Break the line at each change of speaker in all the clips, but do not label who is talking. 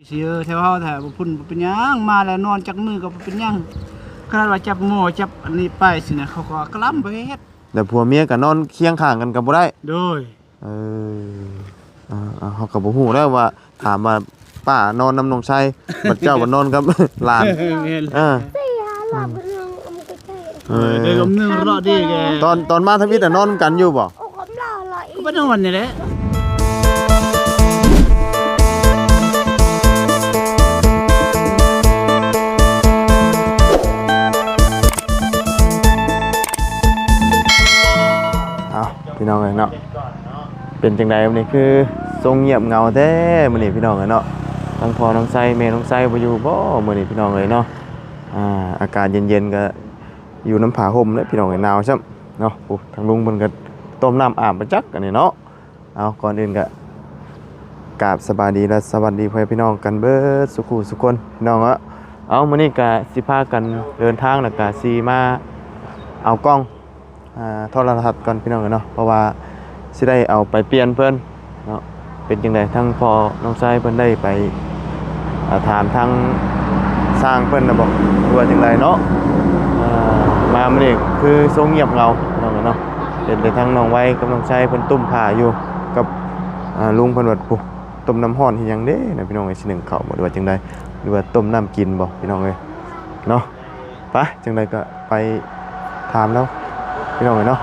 เสียแถวเฮาแถวพุ่นบ่เป็นหยังมาแล้วนอนจักมือก็บ่เป็นหยังขนาดว่าจับหม้อจับอันนี้ไปสินะเขาก็กล้ำไปเฮ็ด
แต่ผัวเมียก็นอนเคียงข้างกันก็บ่ได้
โดย
เอเฮาก็บ่ฮู้แล้วว่าถามว่าป้านอนนำน้องชายบัดเจ้าบ่นอนกับหลาน
หลับเรื่องมันก็ใช่
เดี๋ยวนึงรอดีแก
ตอนมาทวิตน่ะนอนกันอยู่บ่
โอ้ผมรอรออี
ก็
ก
บ่นอนนี่แหละ
พี่น้องเอ้ยเนาะเป็นจังได๋มื้อนี้คือทรงเงียบเหงาแท้มื้อนี้พี่น้องเอ้ยเนาะทั้งพ่อทั้งไสแม่ทั้งไสบ่อยู่บ่มื้อนี้พี่น้องเอ้ยเนาะอากาศเย็นๆก็อยู่น้ำผาห่มเด้อพี่น้องเอ้ยหนาวซ้ำเนาะโอ้ทางลุงเพิ่นก็ต้มน้ำอาบมาจักอันนี้เนาะเอาก่อนอื่นก็กราบสบายดีและสวัสดีพ่อพี่น้องกันเบิดสุขุสุคนพี่น้องเอามื้อนี้ก็สิพากันเดินทางแล้วก็สิมาเอากล้องโทรทัศน์ก่อนพี่น้องเนาะเพราะว่าสิได้เอาไปเปลี่ยนเพิ่นเนาะเป็นจังได๋ทั้งพ่อน้องชายเพิ่นได้ไปถามทางสร้างเพิ่นน่ะบอกว่าจังไดเนาะมามื้อนี้คือทรงเงียบเหงาพี่น้องเนาะเห็นแต่ทางน้องไว้กับน้องชายเพิ่นตุ้มผ้าอยู่กับลุงเพิ่นว่าปุ๊ต้มน้ำร้อนเฮ็ดหยังเด้นะพี่น้องเอ้ยสินึ่งข้าวบ่หรือว่าจังไดหรือว่าต้มน้ำกินบ่พี่น้องเอ้ยเนาะไปจังไดก็ไปถามแล้วพี่น้องเนาะ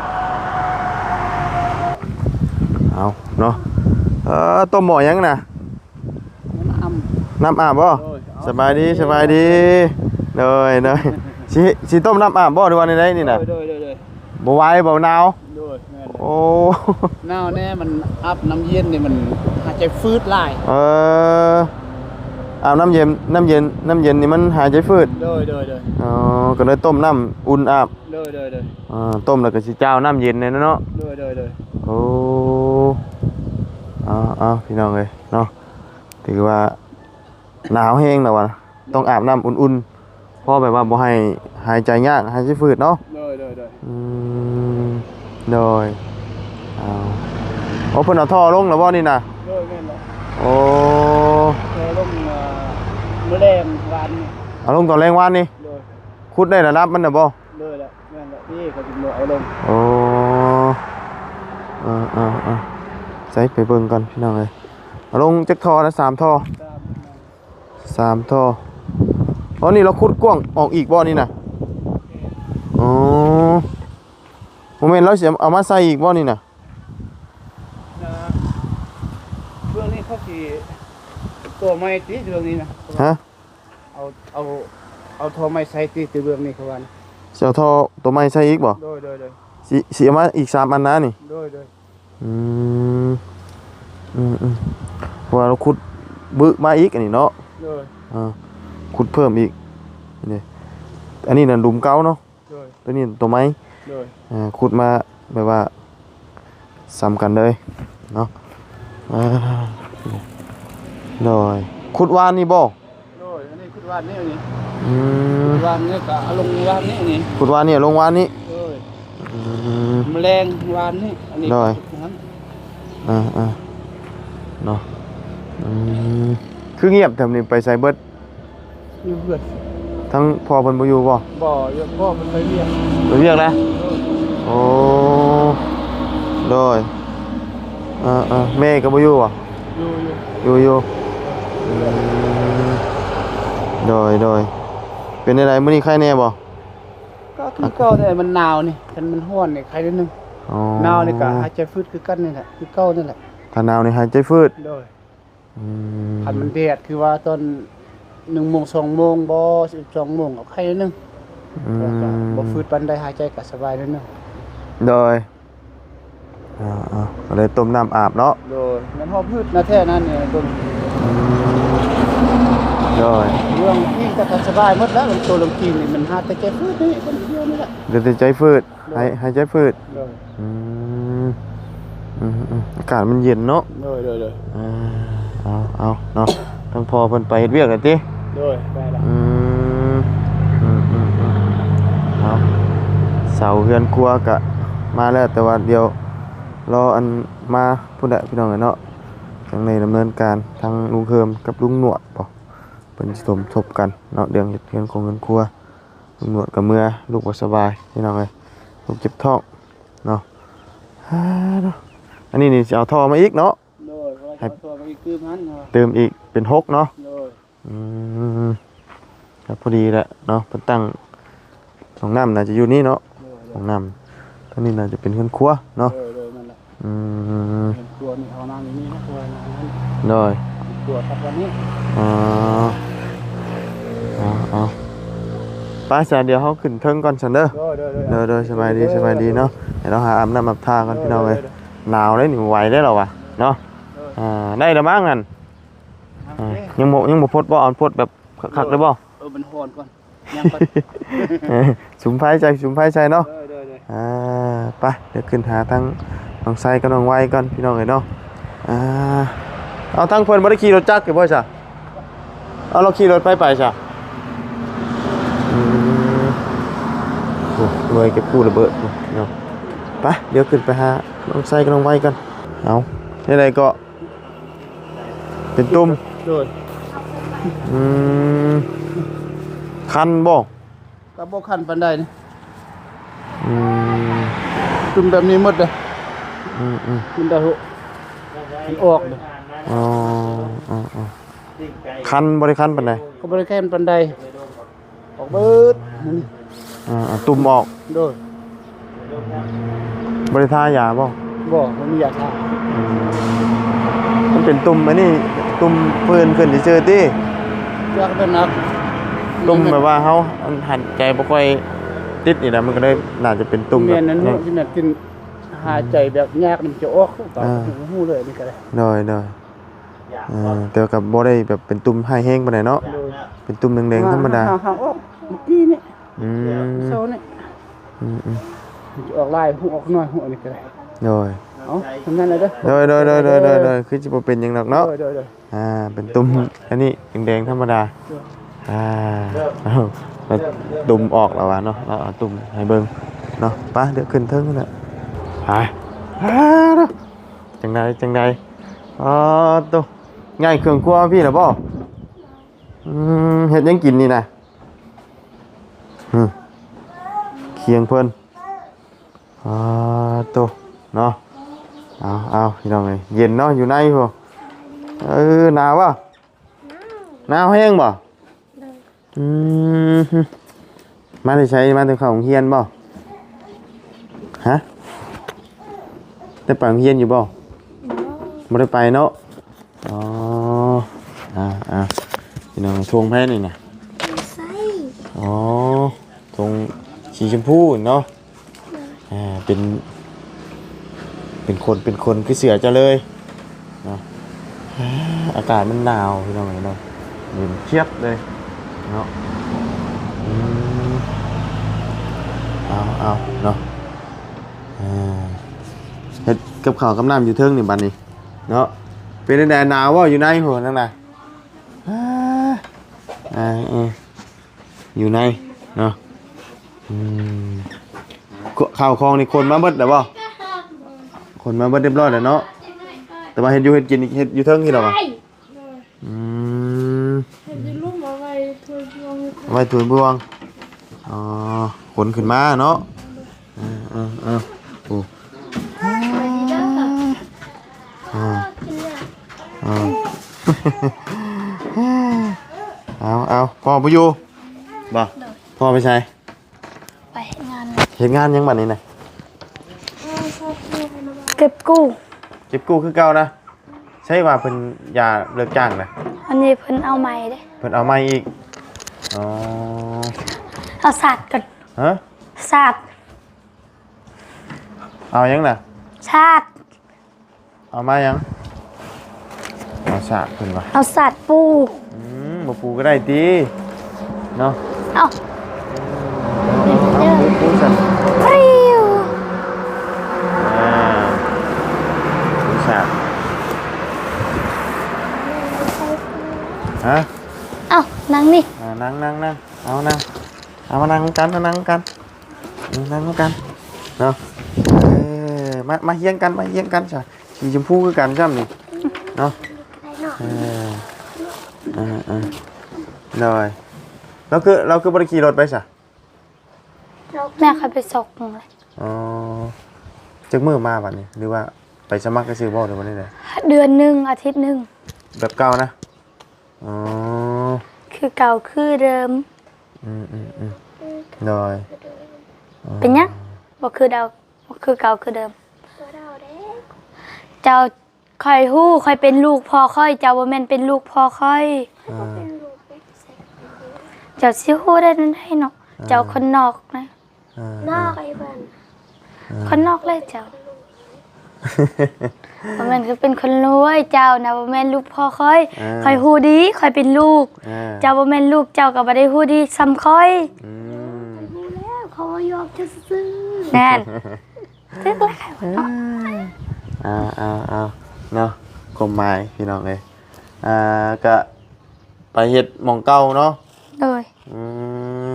เอาเนาะต้มหม้อยังน่ะน้ำอาบบ่สบายดีสบายดีเลยเลยสิต้มน้ำอาบบ่หรือว่าในไหนนี่น่ะบ่ไหวบ่หนาวโอ้
หนาวแน่มันอับน้ำเย็นนี่มันหายใจฟืดหลาย
อาบน้ำเย็นนี่มันหายใจฟืด
โดย
อ๋อก็เลยต้มน้ำอุ่นอาบ
โดย
ต้มแล้วก็สิเจ้าน้ำเย็นเนี่ยเนาะ
โดย
โอ้เอาพี่น้องเอ้ยเนาะถือว่าหนาวแห้งแล้วว่ะต้องอาบน้ำอุ่นๆเพราะแบบว่าบ่ให้หายใจยากหายใจฟืดเนาะ
โดย
โดยเพิ่นเอาท่อลงแล้วบ่นี่น่ะ
โดยแม่นบ่
โอ้
ลงมื้อแรงวานนี่
เอาลงตอนแรงวานนี่
โดย
ขุดได้ระดับมันน่ะบ่
โดยแล้วแม่นแล้วนี่ก็สิเอาลง
โอ้ใส่ไปเบิ่งก่อนพี่น้องเอ้ยเอาลงจักท่อนะ3ท่อ3ท่ออ๋อนี่เราขุดกว้างออกอีกบ่นี่น่ะอ๋อโมเมนต์เราสิเอามาใส่อีกบ่นี่น่ะ
เรื่องนี้เขาสิตัวไม้ติเรื่องนี้นะ
ฮะ
เอาท่อไม้ใส่ติเรื่องนี้เขาว่านะ
สิเอาท่อตัวไม้ใส่อีกบ่
โดย
สิเอามาอีก3อันนะนี่
โดย
เพราะว่าเราขุดบึมาอีกอันนี้เนาะ
โดย
ขุดเพิ่มอีกนี่อันนี้น่ะหลุมเก่าเนาะ
โดย
ตัวนี้ตัวไม้
โดย
ขุดมาแบบว่าซ้ำกันเลยเนาะโดยขุดวานนี่บ่
โดยอันนี้ขุดวานนี่ขุดวานนี่ก็เอาลงวานนี่
ขุดวานนี่ลงวานนี่
โดยแมลงวานนี่อันนี้
โดยเนาะคือเงียบแถวนี้ไปไซเบิร์ด
อยู่เพื่อน
ทั้งพ่อเพิ่นบ่อยู่บ่
อยู่พ่อมันไปเรียก
แล้วโอ้โดยแม่ก็บ่อยู่บ่อยู่โดยเป็นอะไรมื้อนี้ใครแน่บ่
ก็คือเก่าแต่มันหนาวนี่คันมันร้อนนี่ใครนิดนึงหนาวนี่ก็หายใจฟืดคือกันนี่แหละคือเก่านั่นแหละ
ถ้าหนาวนี่หายใจฟืด
โดยคันมันแดดคือว่าตอน1 โมง 2 โมงบ่12 โมงก็ใครนิดนึงบ่ฟืดปานใดหายใจก็สบายนิดนึง
โดยก็เลยต้มน้ำอาบเนาะ
โดยมันหอมพืชนะแท้นั่นเนี่ยต้น
โดย
เรื่องที่จะสบายหมดแล้วตัวลงกินนี่มันหาแต่ใจฟืดนี่คนเดียวนี่แหละ
เดี๋ยวใจฟืดหายใจฟืดอากาศมันเย็นเนาะ
โดย
เอาเนาะทั้งพอเพิ่นไปเฮ็ดเวียกกันติ
โดยไปละ
เอาเสาเฮือนครัวก็มาแล้วแต่ว่าเดี๋ยวรออันมาพุ่นแหละพี่น้องเนาะ ทางในดำเนินการทางลุงเคิมกับลุงหนวดบ่เป็นสมทบกันเนาะเรื่องเฮ็ดเงินของเงินครัวลุงหนวดกับเมื่อลูกบ่สบายพี่น้องเอ้ยลูกเจ็บท้องเนาะเนาะอันนี้นี่สิเอาท่อมาอีกเนาะ
โดยให้ตัวไปคือมันเนาะ
เติมอีกเป็น6เนาะ
โดย
ครับพอดีแหละเนาะเพิ่นตั้งห้องน้ำน่าจะอยู่นี่เนาะห้องน้ำตอนนี้น่าจะเป็นเครื่องครัวเนาะ
โดยมันละ
อืม
ตัวนี่เอานั่งนี่นะตัวนั้น
โดย
ตัวทับวันนี้
อ๋อเอาไป้าจ้ะเดี๋ยวเขาขึ้นเทิงก่อนซันเด้อ เด้อสบายดีเนาะเดี๋ยวเราหาอาบน้ำอาบท่ากันพี่น้องเลยหนาวเลยนี่ไหวได้หรอวะเนาะได้แล้วมั้งงั้นยังบ่พดบ่เอาพดแบบคักๆได้บ่
มันหอนก่อนยังก่อน
สุมไฟใจเนาะไปเดี๋ยวขึ้นหาทั้งน้องไซกับน้องไวก่อนพี่น้องเลยเนาะเอาทั้งเพิ่นบ่ได้ขี่รถจักรอยู่บ่จ้ะเอาเราขี่รถไปจ้ะรวยเก็บกู้ระเบิดเนาะไปเดี๋ยวขึ้นไปหาน้องไซกับน้องไวกันเอาที่ใดก็เป็นตุ่ม
โดย
คันบ่
กระบอกขันปันไดนี่จุ่มแบบนี้หมดเลยมันได้หุมันออกเลย
อ๋อคันบ่ได้คันปานใด
ก็บริแค่ปันไดออกเบิดนี่
ตุ่มออก
โดย
บ่ได้ทายาบ่
บ่มันมียาชา
มันเป็นตุ่มอันนี้ตุ่มเพิ่นขึ้นซื่อๆติ
ยากเป็นนัก
ตุ่มแบบว่าเฮาหันใจบ่ค่อยติดนี่ล่ะมันก็เลยน่าจะเป็นตุ่ม
เมียนนั้น
แบบ
ที่แม่กินหายใจแบบยากมันจะออกต่อหูเลยนี่ก็ได้
น้อยแต่ก็บ่ได้แบบเป็นตุ่มให้แห้งปานใดเนาะเป็นตุ่มแดงๆธรรมดา
ห่างออกเมื่อกี้นี่ เช้านี่มันจะออกลายหูออกน้อยหูนี่ก็ได้
น้อย
เอาทำนั่นเลยเด้อ
คือสิบ่เป็นหยังดอกเนาะ
โดย
เป็นตุ่มอันนี้แดงๆธรรมดาเอาตุ่มออกแล้ววะเนาะเราเอาตุ่มให้เบิ่งเนาะไปเดี๋ยวขึ้นเทิงนั่นแหละไปเนาะจังใดตัวง่ายเครื่องครัวพี่ล่ะบ่เฮ็ดหยังกินนี่นะเคียงเพิ่นตัวเนาะเอาพี่น้องเอ้ยเย็นเนาะอยู่ในพุ่นหนาวป่ะหนาวแห้งบ่มาได้ใช้มาถึงเข้าโรงเรียนบ่ฮะได้ไปโรงเรียนอยู่บ่บ่ได้ไปเนาะอ๋อพี่น้องทวงแพ้นี่น่ะ
ใส่
อ๋อทวงสีชมพูเนาะเป็นคนคือเสือจะเลยเนาะอากาศมันหนาวพี่น้องเนาะเย็นเทียบเลยเนาะเอาเนาะเฮ็ดกับข้าวกับน้ำอยู่เทิงนี่บัดนี้เนาะเป็นแดดหนาวว่าอยู่ในหัวนั่นน่ะอยู่ในเนาะข้าวคลองนี่คนมาเบิดแล้วบ่คนมาเบิดเรียบร้อยแล้วเนาะแต่ว่าเฮ็ดอยู่เฮ็ดกินเฮ็ดอยู่เทิงที่ดอกอ่ะไว้ถุยบวงอ๋อขนขึ้นมาเนาะโอ้เอาพ่อไปอยู่บ่พ่อไปใช้
ไปงาน
เฮ็ดงานยังบัดนี้น่ะ
เก็บกู้
เก็บกู้คือเก่านะใช่ว่าเพิ่นอย่าเลิกจ้างนะ
อันนี้เพิ่นเอาใหม่เด้
เพิ่นเอาใหม่อีกอ๋อ
เอาศาสตร์กัน
ฮะ
ศาสตร์
เอายังน่ะ
ชาติ
เอามายังเอาสากเพิ่นว่า
เอาศาสตร์ปู
บ่ปูก็ได้ติเนาะ
เอา
ปูสั่น
ปริว
ปูสากฮะ
เอานั่งนี่
นั่งเอานั่งเอามานั่งกันนั่งกันเนาะมาเฮียงกันจ้ะสีชมพูคือกันจ้ำนี่ เนาะเออเลยเราคือบ่ได้ขี่รถไปซะ
แม่เคยไปส่งเลย
อ๋อจักมื้อมาบัดนี้หรือว่าไปสมัครซื่อๆบ่หรือว่าได้ได
เดือนหนึ่งอาทิตย์หนึ่ง
แบบเก่านะอ๋อ
คือเก่าคือเดิม
เลย
เป็นยังบ่คือเดิมบ่คือเก่าคือเดิมเจ้าค่อยฮู้ค่อยเป็นลูกพ่อค่อยเจ้าบ่แม่นเป็นลูกพ่อค่อยเจ้าสิฮู้ได้นั่นให้เนาะเจ้าคนนอกนะ
นอกไอ้เพิ่น
คนนอกเลยเจ้าบ่แม่นคือเป็นคนรวยเจ้านะบ่แม่นลูกพ่อค่อยค่อยฮู้ดีค่อยเป็นลูกเจ้าบ่แม่นลูกเจ้าก็บ่ได้ฮู้ดีซ้ำค่อย
รู้แล้วเขาว่ายอมจะซื้อ
แน่นตึกแล้ว
เอาเนาะความหมายพี่น้องเอ้ยก็ไปเฮ็ดหม่องเก่าเนาะ
โดย
อืม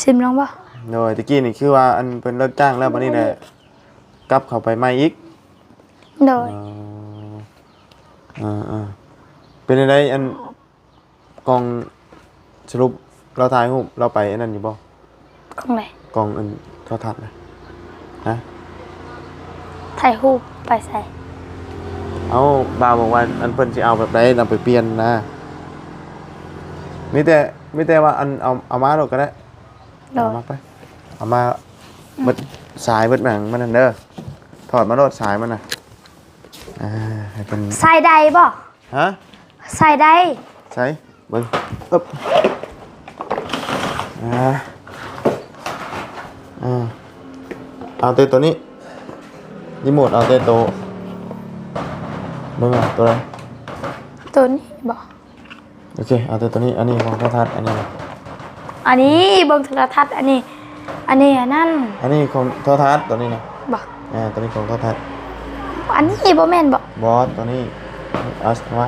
ชิมลองบ่
โดยตะกี้นี่คือว่าอันเป็นเลิกจ้างแล้วบัดนี้แหละกลับเข้าไปใหม่อีก
โดย
เป็นอะไรอันกองสรุปเราถ่ายรูปเราไปอันนั้นอยู่บ่
ของไหน
กองอันโทรทัศน์นะฮะ
ถ่ายรูปไปใส่
เอาบ่าวบอกว่าอันเพิ่นสิเอาแบบใดนำไปเปลี่ยนนะมีแต่ว่าอันเอามาโลดก็ได้
โด
เอา
ย
มาไปเอามาเบิดสายเบิดหนังมันนั่นเด้อถอดมาโลดสายมันน่ะให้เป็น
ใส่ใดบ่
ฮะ
ใส่ใด
ใช่เบิ่งอึ๊บเอาเตตัวนี้รีโมทเอาเตตัวเบิ่งอ่ะตัวไหน
ตัวนี้บ่
โอเคเอาเตตัวนี้อันนี้ของโทรทัศน์อันนี้นะ
อันนี้เบิ่งโทรทัศน์อันนี้อันนั่น
อันนี้ของโทรทัศน์ตัวนี้นะ
บ่
ตัวนี้ของโทรทัศน์
อันนี้บ่แม่นบ่
บอสตัวนี้เอามา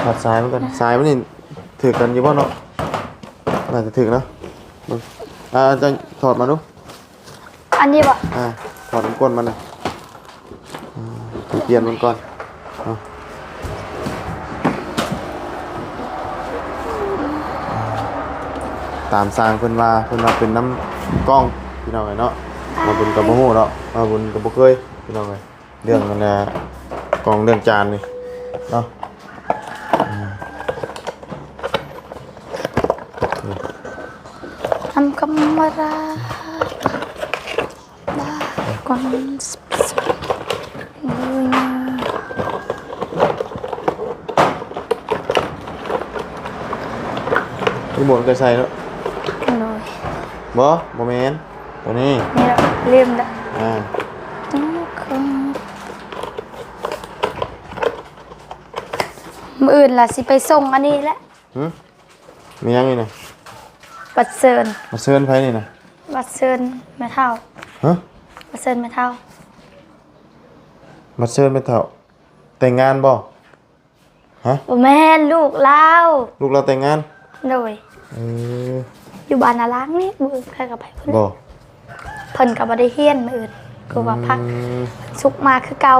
ถอดสายมันกันสายมันนี่ถือกันอยู่บ่เนาะน่าจะถือเนาะเบิ่งจะถอดมาดู
อันนี้บ่
ถอดมันก้นมันนะเปลี่ยนมันก่อนตามสร้างเพิ่นว่าเป็นน้ำกล้องพี่น้องไงเนาะมาบุญกับบ่ฮู้เนาะมาบุญกับบ่เคยพี่น้องไงเรื่องมันกล้องเรื่องจานนี่เนาะ
ทำกรรมราบ้าก่อน
รีโมทก็ใส่แล้ว
โดย
บ่แม่นตัวนี้
นี่ละลืมละ มื้ออื่นล่ะสิไปส่งอันนี้แหละ
มียังนี่นะ
บัดเซิน
มาเชิญไผนี่นะ
บัดเซินแม่เฒ่า
ฮะ
บัดเซินแม่เฒ่า
มาเชิญไปเถอะแต่งงานบ่ฮะ
บ่แม่นลูกลาว
ลูกเราแต่งงาน
โดย
เออ
อยู่บ้านนาล้างนี่มื้ออื่นใครก็ไปเพิ่น
บ่
เพิ่นก็บ่ได้เฮียนมื้ออื่นคือว่าพัก
อืม
สุกมาคือเก่า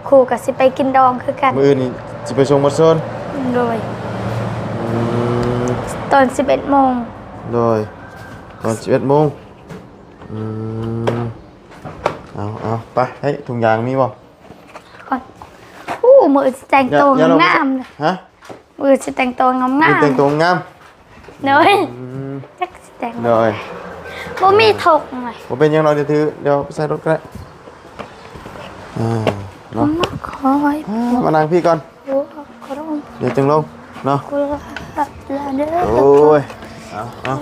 ครูก็สิไปกินดองคือกัน
มื้ออื่นนี่สิไปส่งมาเชิญ
โดย
อืม
ตอน11โมง
โดยตอน11 โมงอืมเอาไปเฮ้ยถุงยางมีบ่
ก่อนมือสิแต่งตัวงามๆเลย
ฮะ
มือสิแต่งตัวงาม
มีแต่งตัวงาม
ๆเนยจักสิแต่ง
โดย
บ่มีถกหน่อย
บ่เป็นหยังเราจะถือเดี๋ยวไปใส่รถก็ได้เนาะ
มาคอย
มานั่งพี่ก่อน
โอ้ขอร้อง
เดี๋ยวจึงลงเนาะ
กูลาเด้อ
โอ้ยเอา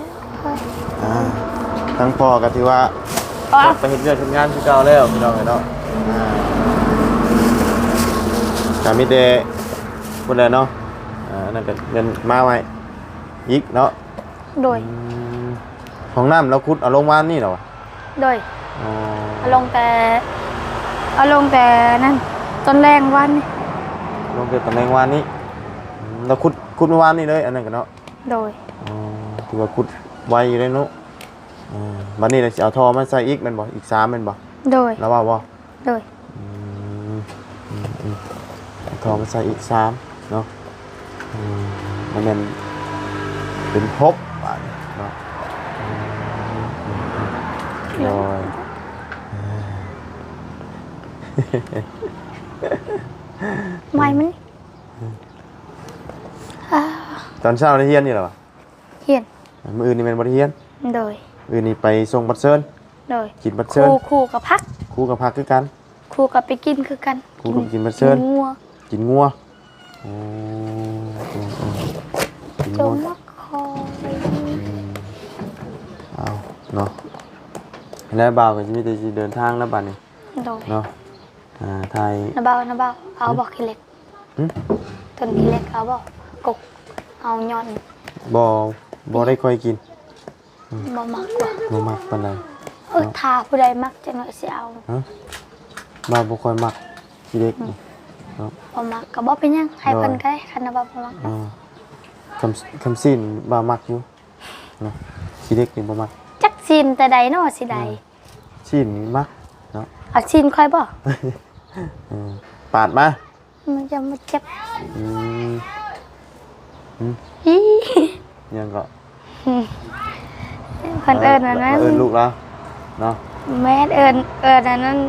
ทั้งพ่อก็ถือว่าไปเห็นเรื่องทำงานที่เก่าแล้วพี่น้องเนาะกามิเตพูดเลยเนาะนั่นก็เงินมาไว้อีกเนาะ
โดย
ของน้ำเราคุดเอาลงมานี่เหรอ
โดยเอาลงแต่นั่นต้นแรงวันนี่
ลงเกิดตำแหน่งวานนี้เราคุดเมื่อวานนี่เลยอันนั้นกันเนาะ
โดย
ถือว่าคุดไวอยู่เลยเนาะวันนี้เราจะเอาท่อมาใส่อีกแมันบ่อีก3แมันบ่
โดย
แล้วว่าบ่
โดย
ทองมาใส่อีก3เนาะมันเป็น6บาทเนาะโดย
ไม่มันอ่า
ตอนเช้าได้เฮียนนี่เหรอวะ
เฮียน
มื้ออื่นนี่แม่นบ่ได้เฮียน
โดย
อื่นนี่ไปส่งบัตรเชิญ
โดย
กินบัตร
ค
เชิ
รู
ญ
ครูกับพัก
ครูกับพักคือกัน
ครูกับไปกินคือกัน
ครูกับกินบัตรเชิญ
งัว
กินงัวโอ้กิน
จ
งัว
มละคอไป
เอาเนาะแล้วบ่าวก็จะมีแต่สิเดินทางแล้วบัดนี้
โดย
เนาะไทย
นะเบาเอาบอกขี้เหล็ก
หึ
ต้นขี้เหล็กเอาบอกกกเอาย้อน
บ่ได้ค่อยกิน
บ่มักกว่า
บ่มักปานใด
ถ้าผู้ใดมักจะหน่อยสิเอา
ฮะบ่าวบ่ค่อยมักขี้เล็กนี่เนาะ
บ่มักก็บ่เป็นหยังให้เพิ่นก็ได้คันนะบ่มัก
คำสิ้นบ่าวมักอยู่เนาะขี้เล็กนี่บ่มัก
จักซีนแต่ใดเนาะสิใด
ชิ้นนี่มักเนาะ
เอาซีนค่อยบ่
ปาดมา
มันจะมาเจ็บ
อืม
อี
ยังก็
เพิ่นเอิ้นอันนั้น
เอิ้นลูกแล้วเนาะ
แม่นเอิญอันนั้น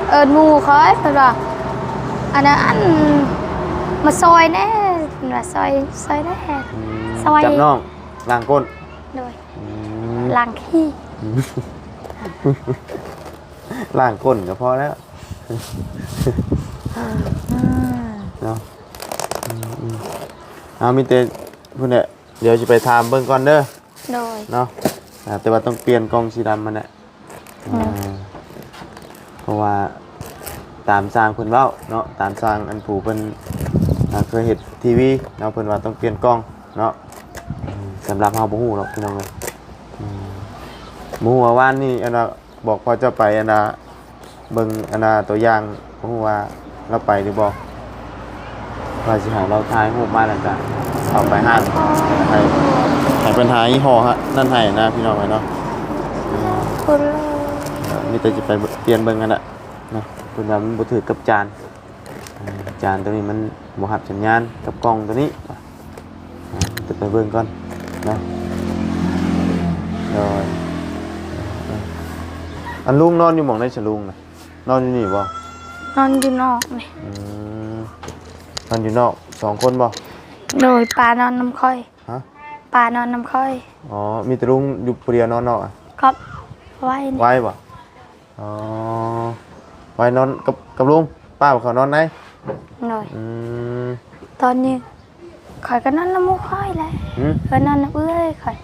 เอิญหมูเขาเพิ่นว่าอันนั้นอันมาซอยแน่เพิ่นว่าซอยแน่ ซอย
จับน้องล้างก้น
โดย
อืม
ล้างขี้
ล้างก้นก็พอแล้วเนาะเอามีแต่พุ่นเนี่ยเดี๋ยวจะไปถามเบิ่งก่อนเด้อ
โดย
เนาะแต่ว่าต้องเปลี่ยนกล้องสีดำมันแหละเพราะว่าตามสร้างเพิ่นเว้าเนาะตามสร้างอันผู้เพิ่นเคยเฮ็ดทีวีเนาะเพิ่นว่าต้องเปลี่ยนกล้องเนาะสำหรับเฮาบ่ฮู้หรอกพี่น้องเอ้ยบ่ฮู้ว่าว่านนี่อันน่ะบอกพอจะไปอันน่ะเบิ่งอันน่ะตัวอย่างบ่ฮู้ว่าเราไปหรือบ่ว่าสิให้เราถ่ายรูปมาแล้วก็เอาไปห้างให้เพิ่นหายี่ห้อฮะนั่นให้นะพี่น้องเอ้ยเนาะ
คุณ
มีแต่จะไปเปลี่ยนเบิ่งกันน่ะเนาะเพิ่นว่ามันบ่ถือกับจานจานตัวนี้มันบ่รับสัญญาณกับกล้องตัวนี้จะไปเบิ่งก่อนนะโดยอันลุงนอนอยู่หม่องไหนฉลุงน่ะนอนอยู่นี่บ่
นอนอยู่นอกนี่
นอนอยู่นอก2คนบ่
โดยปลานอนน้ำค่อย
ฮะ
ปลานอนน้ำค่อย
อ๋อมีแต่ลุงอยู่ผู้เดียวนอนนอกอ่ะ
ก็ไว้นี่
ไว้บ่อ๋อไว้นอนกับลุงป้าบ่เขานอนไหน
โดย
อืม
ตอนนี้ข่อยก็นอนน้ำมูกค่อยแหละ
หืม
เพิ่นนอนน้ำเอื้อยข่อย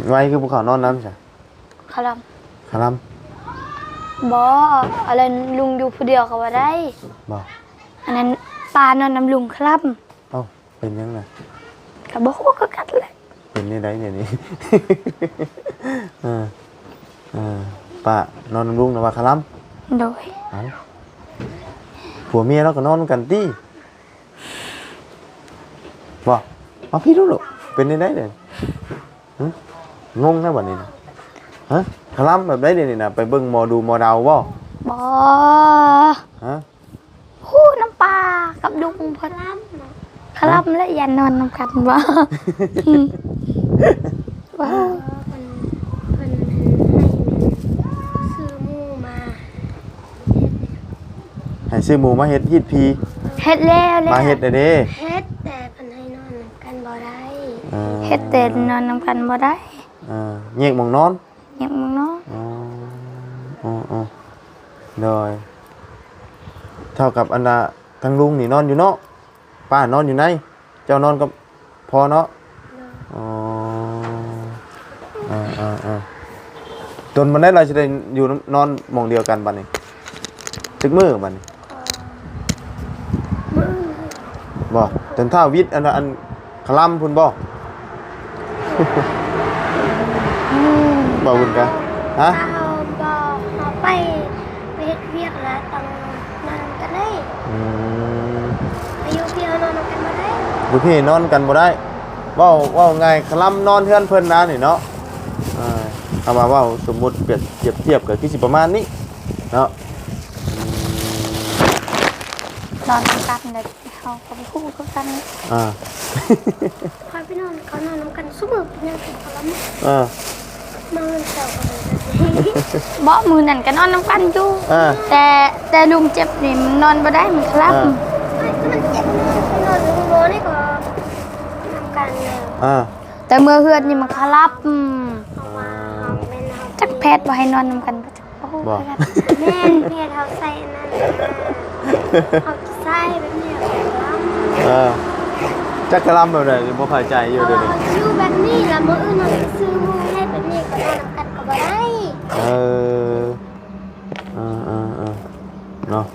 ไว้คือภูเขานอนน้ำใช่
คล
คารัม
ำบ่อะไรลุงอยู่ผู้เดียวก็ว่าได้
บ่
อันนั้นปลานอนน้ำลุงครับ
เอ้าเป็นยังไง
ก็บ่ฮู้คือกันแหละ
เป็นนี่ได้เนี่ยนี่ เออป้านอนน้ำลุงนะว่าคารัม
โดย
เอ้าผัวเมียเราก็นอนกันติบ่เอาพี่ดูลูกเป็นนี่ได้เนี่ยงงนะบัดนี้นะฮะคารัมแบบได้เนี่ยนะไปเบิ่งหมอดูหมอดาวบ่
บ่
ฮะ
ฮู้น้ำปลากับลุงเพิ่นคลำและอย่านอนนำกันบ่ ว้าว
เพิ่นให้ซื้อหมูมา
ให้ซื้อหมูมาเฮ็ดฮีดพี
เฮ็ดแล้ว
มาเฮ็ดได้เด้
เฮ็ดแต่เพิ่นให้นอนกันบ่ได้
เฮ็ดแต่นอนนำกันบ่ได้
แยกหม่องนอน
ยังมึงเนาะ
อ๋อโดยเท่ากับอันน่ะทางลุงนี่นอนอยู่เนาะป้านอนอยู่ในเจ้านอนกับพ่อเนาะอ๋อจนมันได้เราจะได้อยู่นอนหม่องเดียวกันบัดนี้จึกมื้อบัดนี้บ่จนเท่าวิทย์อันคลำพุ่นบ่ บ่บุญกะฮะ
ถ้าเอาบ่เอาไปเฮ็ดเวียกแล้วต้องนอนกันได้อายุเพียวนอนกันบ่ได้
อยู่พี่นอนกันบ่ได้เว้าไงคลำนอนเฮือนเพิ่นนะนี่เนาะเอามาเว้าสมมุติเปรียบเทียบก็คือสิประมาณนี้เนาะ
อนกันเลยเขาก็ไปคู่กัน
อ่า
คอยไปนอนเขานอนน้ำกันซุ่มเป็นยังไงเขาล้ำ
อ่า
นอนเต่ากันเลย
บ่มือนั่นก็นอนน้ำกันอยู่
อ่า
แต่ลุงเจ็บนี่มันนอนบ่ได้มันครับ
ไม่ก็มันเจ็บนอนไปนอนลุงโบนี่ก็น้ำกันเลย
อ่า
แต่เมื่อเฮือนนี่มันคลับ
เอามาเอาแม่เอา
จักแพทย์บ่ให้นอนน้ำกันบ่จักโอ้โห
แม่เพียเขาใส่นั่นเขาใส่แบบนี้ล้ำ
อ่าจักกะลำแบบไหนบ่เข้าใจอยู่เดี๋ยวนี้
ซื้อแบบนี้แล้วมื้ออื่นเราซื้อมูให้แบบนี้ก็นอนกันก็บ่ได้
เออเนาะ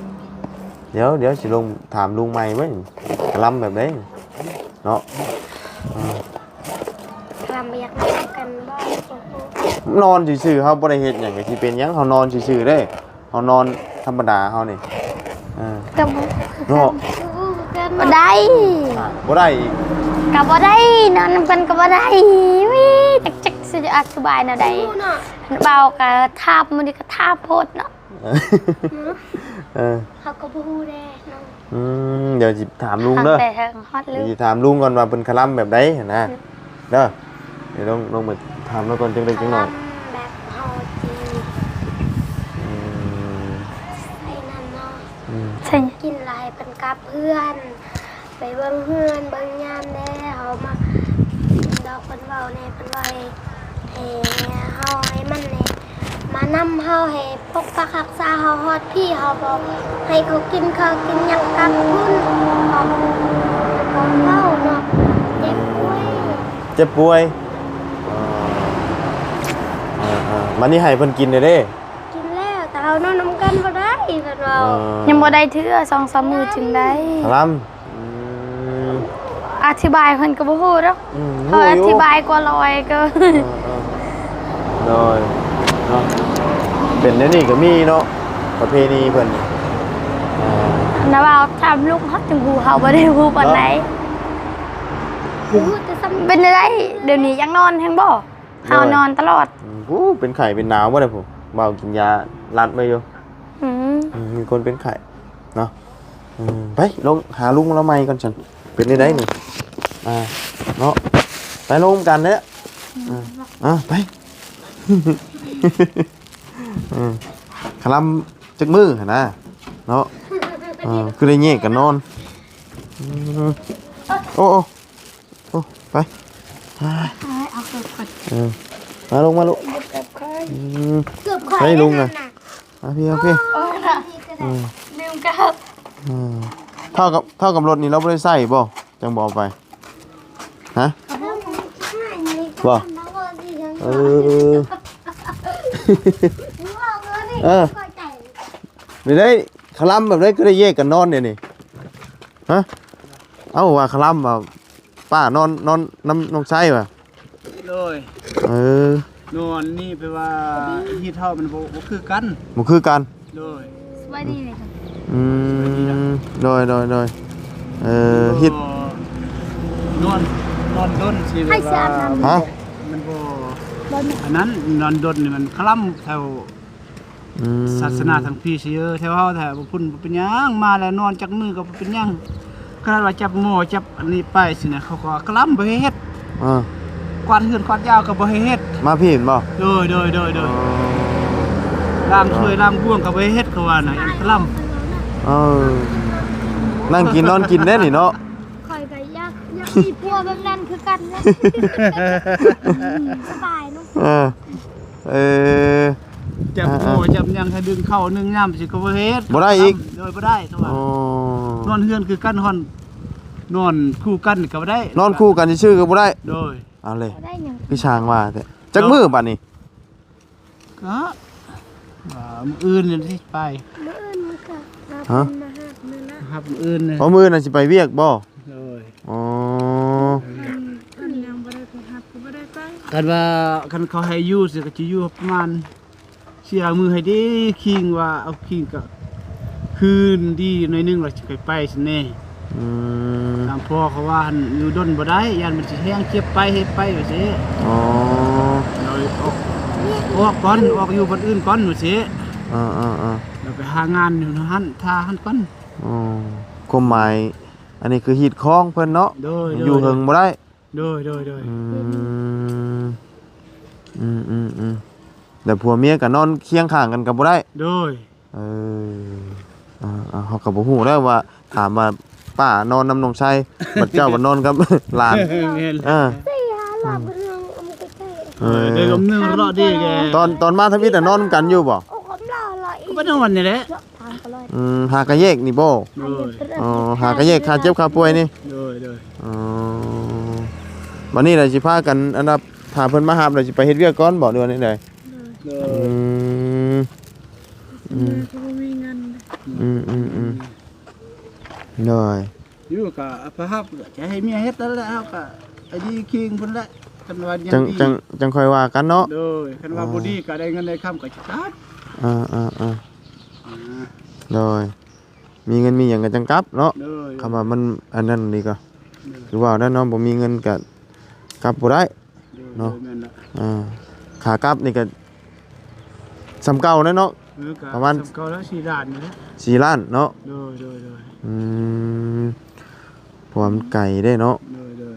เดี๋ยวสิลงถามลุงใหม่เว้ยกะลำแบบไหนเนาะ
ทำไปอยากนอนกันบ้างโอ้โห
นอนซื่อๆเฮาบ่ได้เฮ็ดหยังก็สิเป็นหยังเฮานอนซื่อๆเด้เฮานอนธรรมดาเฮานี่
ก็บ่
เนาะ
สู้กัน
บ่ได้
บ่ได้อีก
ก็บ่ได้นอนน้ำกันก็บ่ได้วิจักสิจะอธิบายแนวใด
สู้เนาะ
เบาก็ทาบมื้อนี้ก็ทาบโพดเนาะ
เขาก็บ่ฮู้แน่น้อง
เดี๋ยวสิถามลุงเด้อ
แต่ทางฮอดลื
เดี๋ยว
ม
สิถามลุงก่อนว่าเพิ่นคลำแบบใดหั่นนะเด้อเดี๋ยวลงมาถามแล้วก่อนจังได๋จังหน่อย
แบบเฮาจีไอ้นั่นเนาะ
ใช่
กินหลายเป็นกับเพื่อน ไปเบิ่งเพื่อนเบิ่งยามแน่เฮามาดอกเพิ่นเว้าแน่เพิ่นว่าให้เฮาให้มันแน่มานำเฮาให้ปกปักรักษาเฮาฮอดพี่เฮาบ่ให้เขากินข้าวกินหยังกับพุ่นเขาเว้าเนาะเจ็บป่วย
เจ็บป่วยมันนี่ให้เพิ่นกินเด้
กินแล้วแต่เรานอนน้ำกันบ่ได้เพิ่นว่า
ยังบ่ได้เทื่อ2-3มื้อจึงได้
คลำ
อธิบายเพิ่นก็บ่ฮู้ดอกเขาอธิบายกว่าร้อยก็
โดยเนาะเป็นแนวนี้ก็มีเนาะประเพณีเพิ่น
นะว่าถามลูกเฮาจึงฮู้เฮาบ่ได้ฮู้ปานใด
พูดแต่ซ้ำ
เป็นได้เดี๋ยวนี้ยังนอนแฮงบ่เฮานอนตลอด
ผู้เป็นไข้เป็นหนาวบ่ได้ผมเมากินยาลัดไปอยู่
อืม
มีคนเป็นไข้เนาะไปลงหาลุงแล้วใหม่ก่อนฉันเป็นได้นี่เนาะไปลงกันเด้อไปคลำจักมือหั่นนะเนาะคือได้แยกกันนอนโอ้ไป
เอาเกิดก่อน
มาลงมาลูก
เกือบข่อย
ให้ลุง
นั่
น่ะ
นน่ะ
พี่
โอ้น่ะลืมกับ
เท่ากับรถนี่เราไม่ได้ใส่บ่จังบอกไปฮะ บ่ เออนี่ได้คลำแบบนี้ก็ได้แยกกันนอนเนี่ยนี่ฮะเอาว่าคลำว่าป้านอนน้องไส้ป่ะ
เลย
อ
นอนนี่แปลว่าฮีทเท่ามันบ่คือกัน
มันคือกัน
เลย
สวัสดีเลย
โดยฮิต
นอนด้นสิเวลา
ฮะ
มันบ่อันนั้นนอนด้นนี่มันคล้ำแถวศาสนาทางพี่สิแถวเฮาแถวบ่พุ่นบ่เป็นหยังมาแล้วนอนจักมือก็บ่เป็นหยังขนาดว่าจับหม้อจับอันนี้ไปสินะเขาก็คล้ำบ่ให้เฮ็ดกวาดเฮือนกวาดยาวก็บ่ให้เฮ็ด
มาพี่เห็นบ่
โดยล้างถ้วยล้างบ้วงก็บ่ให้เฮ็ดเขาว่าน่ะยังคล้ำ
นั่งกินนอนกินได้นี่เนาะ
ข่อยก็อยากมีผัวแบบนั้นคือกันแหละสบายเนาะ
จับโอ้จับยังให้ดึงเข้านึ่งย่ำสิก็บ่เฮ็ด
บ่ได้อีก
โดยบ่ได้ตัวว่านอนเฮือนคือกันฮอนนอนคู่กันก็บ่ได้
นอนคู่กันชื่อก็บ่ได้
โดย
เอาเลย
ได้หยัง
พี่ช้างว่าแต่จักมือบัดนี้
ก็มื้ออื่นนี่สิไป
มื้ออื่นมันก็เราเป็นมาหามื้อละ
ครับมื้ออื่นนี่
เพราะมือน่ะสิไปเวียกบ่
โดย
อ๋อ
อันยังบ่ได้ไปหาก็บ่ได้ไป
กันว่าคันเขาให้อยู่สิก็สิอยู่ประมาณเสียมือให้ดีคิงว่าเอาคิงก็คืนดีหน่อยนึงแล้วสิไปสิแน่ ตามพ่อเขาว่าหั่นอยู่ดนบ่ได้ยันมันสิแห้งเจ็บไปเฮ็ดไปว่าซี่
อ๋อ
เราออกก่อนออกอยู่บ้านอื่นก่อนว่าซี่
อ่า
เราไปหางานอยู่หั่นท่าหั่นก่อน
อ๋อ ความหมายอันนี้คือฮีดคล้องเพิ่นเนาะ
โดย
อยู่เฮิงบ่ได้
โดย
แต่ผัวเมียก็นอนเคียงข้างกันก็บ่ได้
โดย
เอเฮาก็บ่ฮู้แล้วว่าถามว่าป้านอนนำน้องชายบัดเจ้าบ่นอนกับ หลาน
แม่น
สิหาหลับเรื่องเอามาใกล้
เดี๋ยวกำเนิดรอดดีแก
ตอนมาทวิตน่ะนอนกันอยู่บ่
ๆโอ้ผมรออีก
ก็ทั้งวันนี่แหละ
ทางก็เลย
หากะแยกนี่บ่
โดย
อ๋อหากะแยกค่าเจ็บค่าป่วยนี่
โดย
อ๋อวันนี้เราสิพากันอันดับถ้าเพิ่นมาหาเราสิไปเฮ็ดเวียกก่อนบ่เดือนนี้ได้
โด
อื
ย
มอืมได้
อยู่กับพระฮับจะให้เมียเฮ็ดแล้วเฮาก็ไอ้ดีคิงพุ่นละคันว่ายัง
จัง
ดี
จังจังค่อยว่ากันเนาะ
โดยคันว่าบ่ดีก็ได้เงินได้ค่ำก็สิตัด
โดยมีเงินมีหยังก็จังกลับเนาะ
โดย
คำว่ามันอันนั้นนี่ก็คือว่านั่นเนาะบ่มีเงินก็กลับบ่ได้
เนาะแม่นละ
ขากลับนี่ก็สำเก่าแน่เนาะ ประมาณ
ก็แล้ว4ล้านนี่แหละ
4 ล้านเนาะ
โดย
อืมเพราะว่ามันไกลได้เนาะ
โดย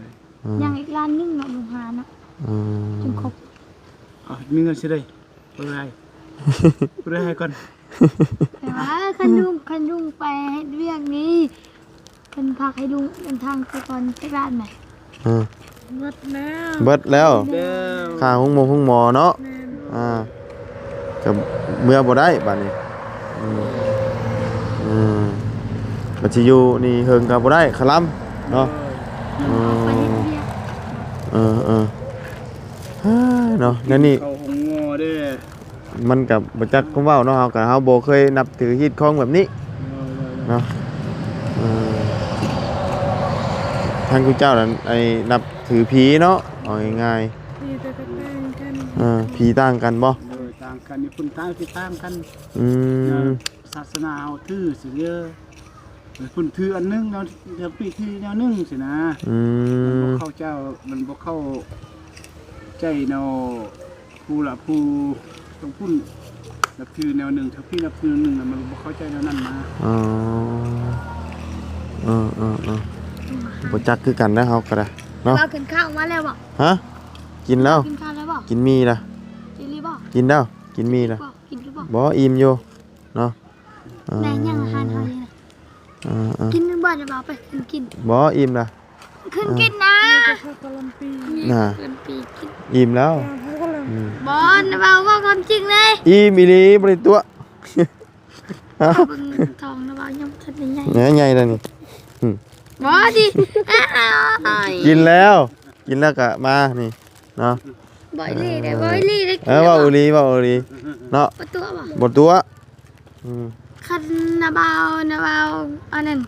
ยังอีกร้านนึงเนาะหนูหาเนาะ
อืม
จนครบ
มีเงินสิได้บ่ได้บ่ได้ให้ก่อน
แต่ว่าคันลุงไปเฮ็ดเวียกนี้เพิ่นพาให้ลุงเดินทางไปก่อนที่บ้านใหม่
อืม
หมดแล้ว
เบิดแล้ว
เด้อ
ค่าห้องหมอเนาะก็เมื่อบ่ได้บัดนี้บัดสิอยู่นี่เฮิงก็บ่ได้ขะลำเนาะ
ไปเฮ็ดเวียก
เนาะนั่นนี่
เขาหงงอเด้อ
มันกับบ่จักคำเว้าเนาะเฮาก็เฮาบ่เคยนับถือฮีดของแบบนี้เนาะทางคุณเจ้านั่นไอ้นับถือผีเนาะเอาง่ายๆผีต่างกันบ่
โดยต่างกันนี่พุ่นต่างที่ต่างกัน ศาสนาเฮาถือสิเยอะพุ่นถืออันนึงเนาะเดี๋ยวปีที่แนวนึงสินะมันบ่เข้าเจ้ามันบ่เข้าใจเนาะผู้ละผู้ต้องพุ่นนับถือแนวหนึ่งถ้าพี่นับถือหนึ่งน่ะมันบ่เข้าใจแนวนั้นมา
บ่จักคือกันนะเฮาก็ได้เนาะ
เรากินข้าวมาแล้วบ่
ฮะกินแล้ว
กินข้าวแล้วบ่
กินมีล่ะ
กินหรือบ่
กินแล้วกินมีล่ะ
กินหรือบ่
บ่อิ่มอยู่เนาะ
แม่ยังอาหารเฮานี่นะกินบ่จะบ่ไปกิน
บ่อิ่มล่ะ
ขึ้นกินนะ
น่ะ
ขึ้นปีกิน
อิ่มแล้ว
บอลนะบ่าวว่าความจริงเลย
อิ่มอีหลีบ่ได้ตัว ฮะ
เบิ่งทองนะบ่าวยังทันได้ใหญ่
แหน่ใหญ่แล้วนี่
บ่ดิอ้าย
กินแล้วก็มานี่เนาะ
บ่อยลี่ได้บ่อยลี่ได้
เว้าอีหลีเนาะ
ประตูบ่
บ่ตัว
คันนะบ่าวอันนั้น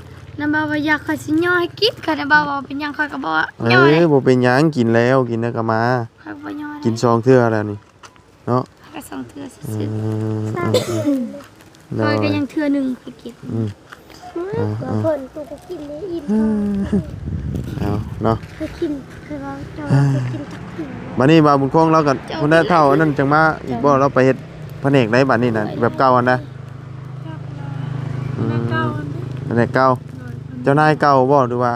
นะบ่าวว่าอยากขอสิย่อยกินคันนะบ่าวว่าเป็นหยังข้อยก็บ่ย่อย
บ่เป็นหยังกินแล้วก็มา
ข้อยบ่ย่อย
กิน2เทื่อแล้วนี่เนาะ
ก็ส่งเทื่อซื่อ
เนาะ
ข้อยก็ยังเทื่อนึงคือกิน
เพิ่นตัวก็กินได้อิ่ม
เอาเนาะ
คือกินคือว่าเจ้าคือกินตักกิน
บัดนี้บ่าวบุญคงเราก็คนได้เท่าอันนั้นจังมาอีกบ่เราไปเฮ็ดแผนกได้บัดนี้น่ะแบบเก่าอันนะแผนกเก่าเจ้านายเก่าบ่หรือว่า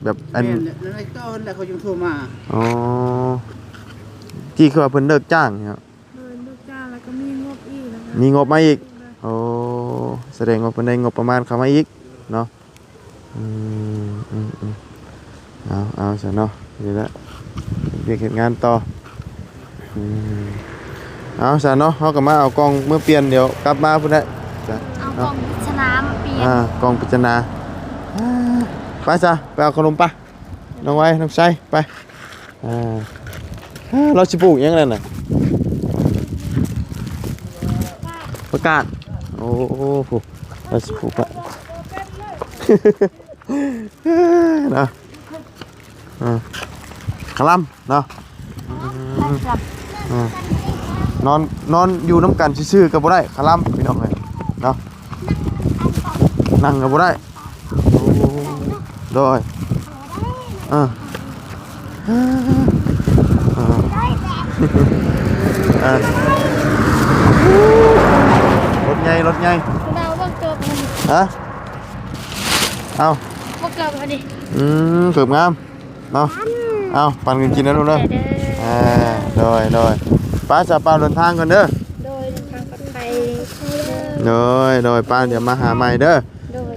แบบอัน
แม่นแล้วไอ้เจ้าแล้วเขาจึงโทรมา
อ๋อที่คือว่าเพิ่นเลิกจ้างเนี่ย
ลูกจ้างแล้วก็มีงบอีกนะคะ
มีงบมาอีกโอ้แสดงว่าเพิ่นได้งบประมาณเข้ามาอีกเนาะเอาซะเนาะเดี๋ยวละเรียกเฮ็ดงานต่อเอาซะเนาะเฮาก็มาเอากล้องเมื่อเปลี่ยนเดี๋ยวกลับมาพุ่นแหละจ้ะ
เอากล่องปริศนามาเปลี่ยน
กล้องพิจารณาไปจ้ะไปเอาขนมปะน้องไว้น้องชัยไปเราสิปลูกหยังไงน่ะประกาศโอ้โหเราสิปลูกปะ นะขลัมเนาะนอนอยู่น้ำกันซื่อๆกับบ่ได้ขลัมพี่น้องเลยเนาะนั่งกับบ่ได้โดยรถใหญ่
เราต้องเจอมัน
ฮะ เอา
บ่เกิดพอดี
เกือบงามเนาะเอาปันกันกินนะลูกเด้อ
เด้อ
โดยป้าจะป้าเดินทางก่อนเด้อ
โดยทางปลอดภัย
โดยป้าเดี๋ยวมาหาใหม่เด้อ
โดย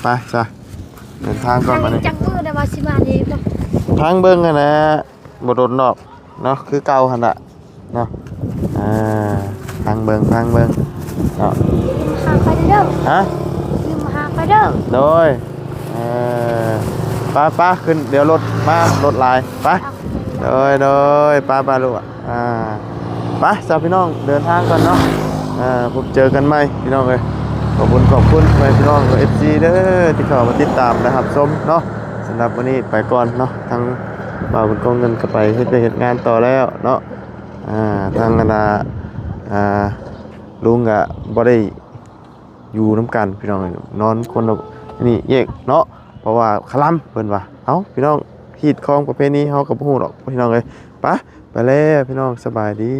ไปจ้ะเดินทางก่อนมาเลย
จักมือได้ว่าสิมาดีบ่
ทางเบิ้งกันนะบ่โดนดอกเนาะคือเก่าหั่นน่ะเนาะทางเบิ้งเนาะ
หาไปเด้อ
ฮะ
ยืมหาไปเด้อ
โดยป้าขึ้นเดี๋ยวรถมารถลายไปโดยป้าลูกไปจ้าพี่น้องเดินทางก่อนเนาะพบเจอกันใหม่พี่น้องเลยขอบคุณพี่น้องกับ FC เด้อที่เข้ามาติดตามนะครับชมเนาะสำหรับวันนี้ไปก่อนเนาะทางบ่าวบุญกองเงินก็ไปเฮ็ดงานต่อแล้วเนาะทางลุงก็บ่ได้อยู่น้ำกันพี่น้องนอนคนละนี่แยกเนาะเพราะว่าคลำเพิ่นว่าเอ้าพี่น้องฮีดของประเภทนี้เฮาก็บ่ฮู้ดอกพี่น้องเอ้ยไปแล้วพี่น้องสบายดี